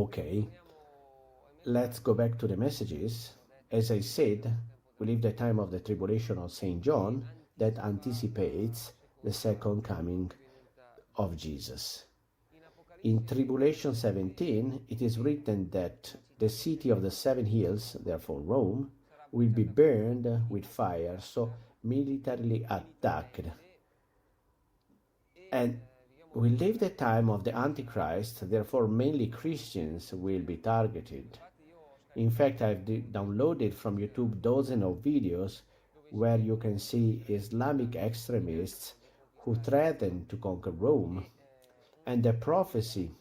Okay, let's go back to the messages. As I said, we live the time of the tribulation of St. John that anticipates the second coming of Jesus. In Tribulation 17, it is written that the city of the seven hills, therefore Rome, will be burned with fire, so militarily attacked. And we live the time of the Antichrist, therefore mainly Christians will be targeted. In fact, I've downloaded from YouTube dozens of videos where you can see Islamic extremists who threaten to conquer Rome. And the prophecy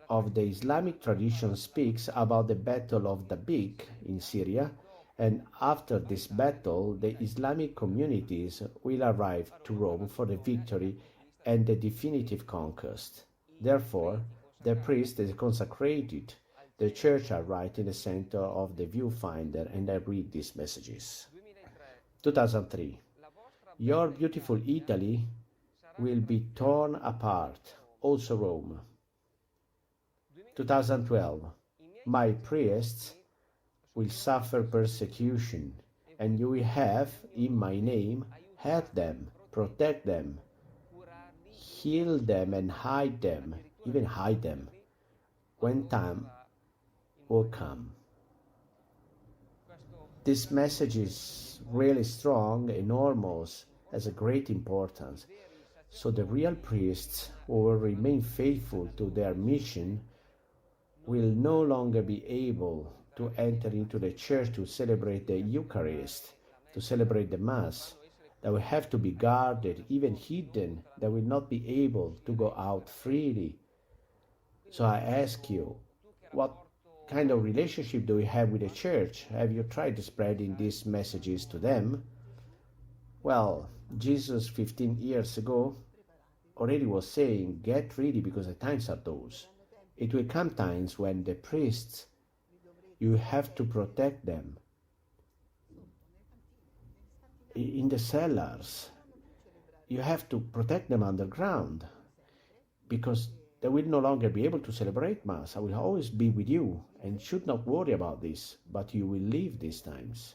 of the Islamic tradition speaks about the Battle of Dabiq in Syria, and after this battle, the Islamic communities will arrive to Rome for the victory and the definitive conquest. Therefore, the priest is consecrated. The church are right in the center of the viewfinder, and I read these messages. 2003. Your beautiful Italy will be torn apart, also Rome. 2012. My priests will suffer persecution, and you will have, in my name, help them, protect them, heal them and hide them, even hide them, when time will come. This message is really strong, enormous, has a great importance. So the real priests who will remain faithful to their mission will no longer be able to enter into the church to celebrate the Eucharist, to celebrate the Mass. They will have to be guarded, even hidden. They will not be able to go out freely. So I ask you, what kind of relationship do you have with the church? Have you tried spreading these messages to them? Well, Jesus 15 years ago already was saying, get ready because the times are those. It will come times when the priests, you have to protect them. In the cellars, you have to protect them underground because they will no longer be able to celebrate Mass. I will always be with you and should not worry about this, but you will leave these times.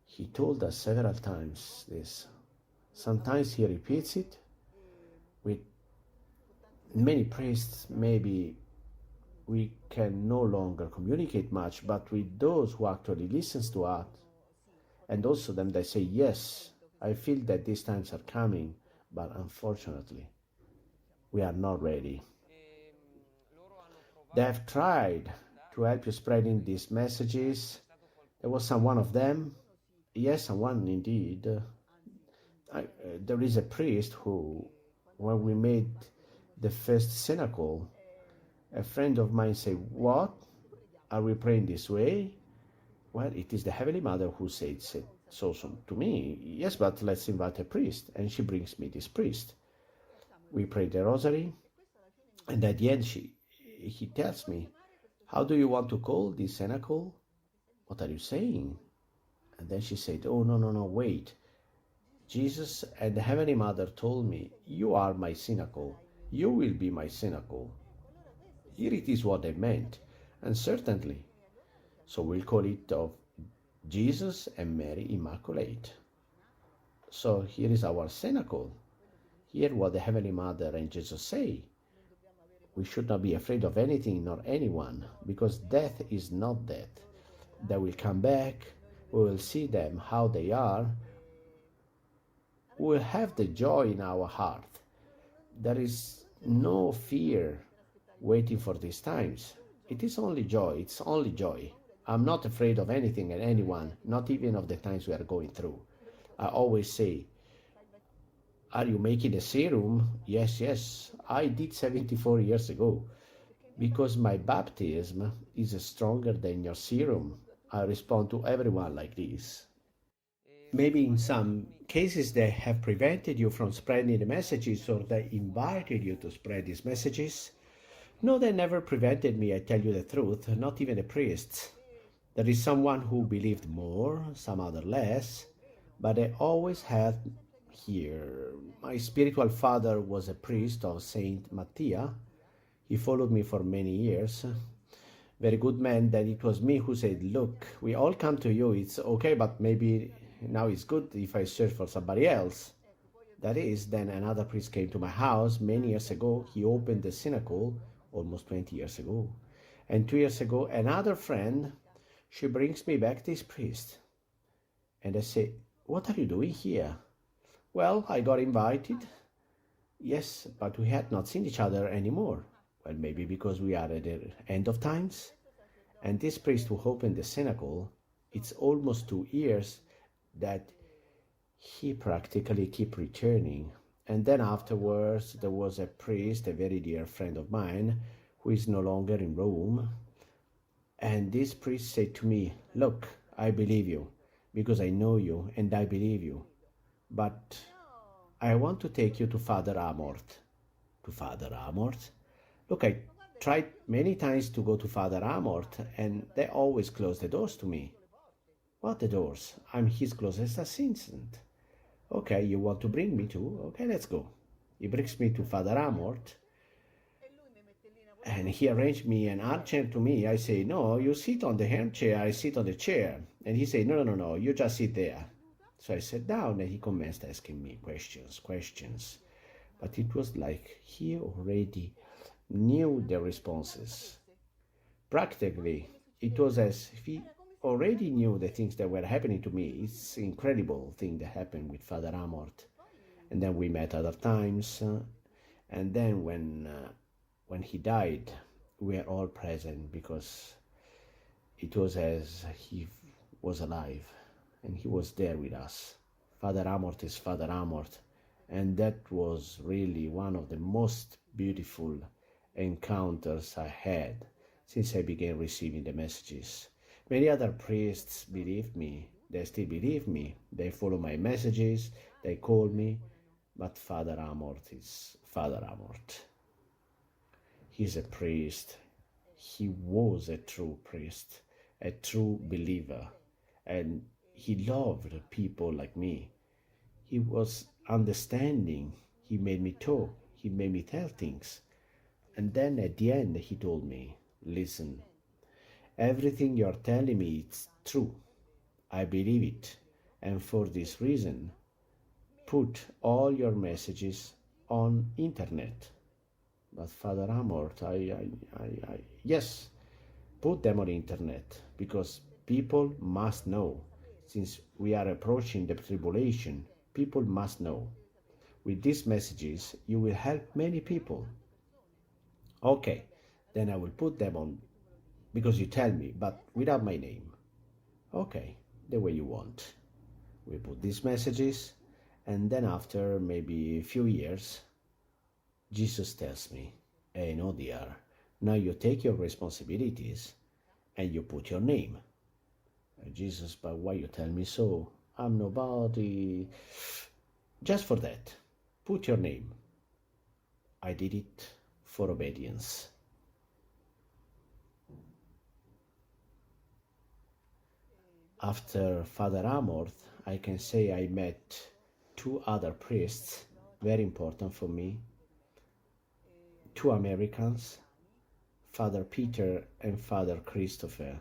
He told us several times this. Sometimes he repeats it. With many priests, maybe we can no longer communicate much, but with those who actually listen to us, and also them that say, yes, I feel that these times are coming, but unfortunately, we are not ready. They have tried to help you spreading these messages. There was one of them. Yes, someone indeed. There is a priest who, when we made the first cenacle, a friend of mine said, what? Are we praying this way? Well, it is the Heavenly Mother who said so to me. Yes, but let's invite a priest. And she brings me this priest. We pray the rosary. And at the end, he tells me, how do you want to call this cenacle? What are you saying? And then she said, oh, no, wait. Jesus and the Heavenly Mother told me, you are my cenacle. You will be my cenacle. Here it is what they meant. And certainly, so we'll call it of Jesus and Mary Immaculate. So here is our cenacle. Hear what the Heavenly Mother and Jesus say. We should not be afraid of anything nor anyone, because death is not death. They will come back. We will see them how they are. We will have the joy in our heart. There is no fear waiting for these times. It is only joy. It's only joy. I'm not afraid of anything and anyone, not even of the times we are going through. I always say, are you making a serum? Yes, I did 74 years ago. Because my baptism is stronger than your serum. I respond to everyone like this. Maybe in some cases they have prevented you from spreading the messages, or they invited you to spread these messages. No, they never prevented me, I tell you the truth, not even the priests. There is someone who believed more, some other less, but they always had here. My spiritual father was a priest of Saint Mattia. He followed me for many years. Very good man. Then it was me who said, look, we all come to you. It's okay, but maybe now it's good if I search for somebody else. That is, then another priest came to my house many years ago. He opened the synagogue almost 20 years ago. And 2 years ago, another friend, she brings me back this priest. And I say, what are you doing here? Well, I got invited. Yes, but we had not seen each other anymore. Well, maybe because we are at the end of times. And this priest who opened the synagogue, it's almost 2 years that he practically keep returning. And then afterwards, there was a priest, a very dear friend of mine, who is no longer in Rome. And this priest said to me, look, I believe you, because I know you and I believe you. But I want to take you to Father Amorth. To Father Amorth? Look, I tried many times to go to Father Amorth, and they always close the doors to me. What the doors? I'm his closest assistant. Okay, you want to bring me to? Okay, let's go. He brings me to Father Amorth, and he arranged me an armchair to me. I say, no, you sit on the armchair, I sit on the chair. And he said, no, you just sit there. So I sat down, and he commenced asking me questions. But it was like he already knew the responses. Practically, it was as if he already knew the things that were happening to me. It's an incredible thing that happened with Father Amorth. And then we met other times. And then when he died, we were all present because it was as he was alive and he was there with us. Father Amorth is Father Amorth. And that was really one of the most beautiful encounters I had since I began receiving the messages. Many other priests believed me. They still believe me. They follow my messages. They call me. But Father Amorth is Father Amorth. He's a priest. He was a true priest, a true believer. And he loved people like me. He was understanding. He made me talk. He made me tell things. And then at the end, he told me, listen, everything you're telling me is true. I believe it. And for this reason, put all your messages on internet. But Father Amorth, yes, put them on internet, because people must know. Since we are approaching the tribulation, people must know. With these messages, you will help many people. Okay, then I will put them on, because you tell me, but without my name. Okay, the way you want. We put these messages, and then after maybe a few years, Jesus tells me, hey, no, dear, now you take your responsibilities and you put your name. Jesus, but why you tell me so? I'm nobody. Just for that, put your name. I did it for obedience. After Father Amorth, I can say I met 2 other priests, very important for me. 2 Americans, Father Peter and Father Christopher.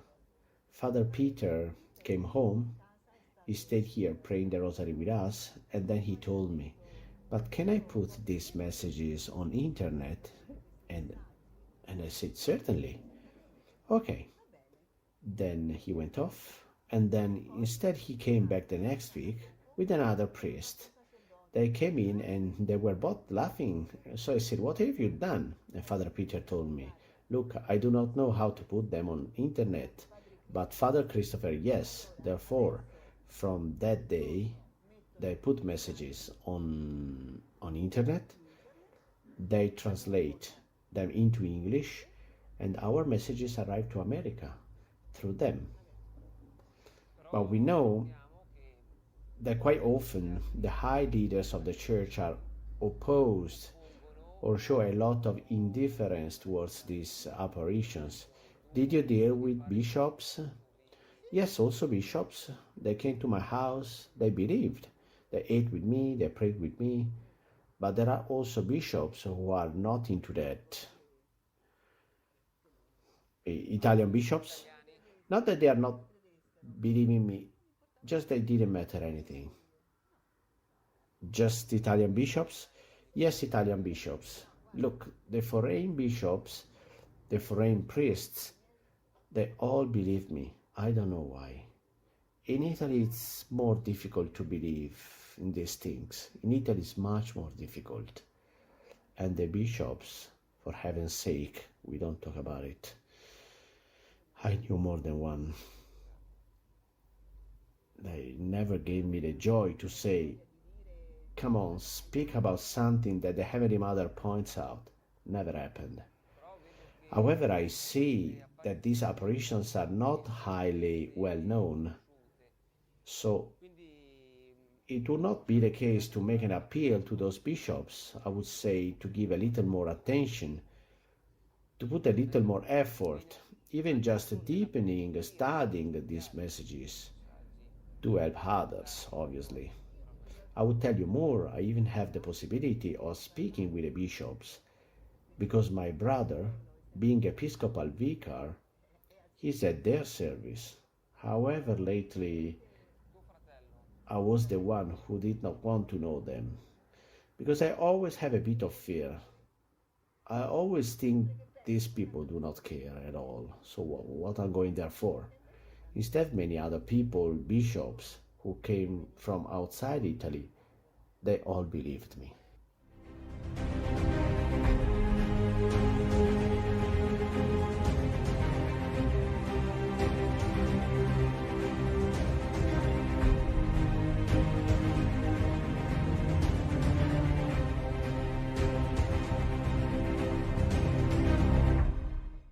Father Peter came home, he stayed here praying the rosary with us, and then he told me, but can I put these messages on internet? And I said, certainly. Okay. Then he went off, and then instead he came back the next week with another priest. They came in and they were both laughing. So I said, what have you done? And Father Peter told me, look, I do not know how to put them on internet, but Father Christopher, yes. Therefore, from that day, they put messages on internet. They translate them into English, and our messages arrive to America through them. But we know that quite often the high leaders of the church are opposed or show a lot of indifference towards these apparitions. Did you deal with bishops? Yes, also bishops. They came to my house, they believed. They ate with me, they prayed with me. But there are also bishops who are not into that. Italian bishops. Not that they are not believing me, just they didn't matter anything. Just Italian bishops? Yes, Italian bishops. Look, the foreign bishops, the foreign priests, they all believe me. I don't know why. In Italy, it's more difficult to believe in these things. In Italy, it's much more difficult. And the bishops, for heaven's sake, we don't talk about it. I knew more than one. They never gave me the joy to say, come on, speak about something that the Heavenly Mother points out. Never happened. However, I see that these apparitions are not highly well known. So it would not be the case to make an appeal to those bishops. I would say to give a little more attention, to put a little more effort, even just deepening, studying these messages, to help others, obviously. I would tell you more, I even have the possibility of speaking with the bishops, because my brother, being Episcopal vicar, is at their service. However, lately I was the one who did not want to know them, because I always have a bit of fear. I always think these people do not care at all, so what I'm going there for? Instead, many other people, bishops, who came from outside Italy, they all believed me.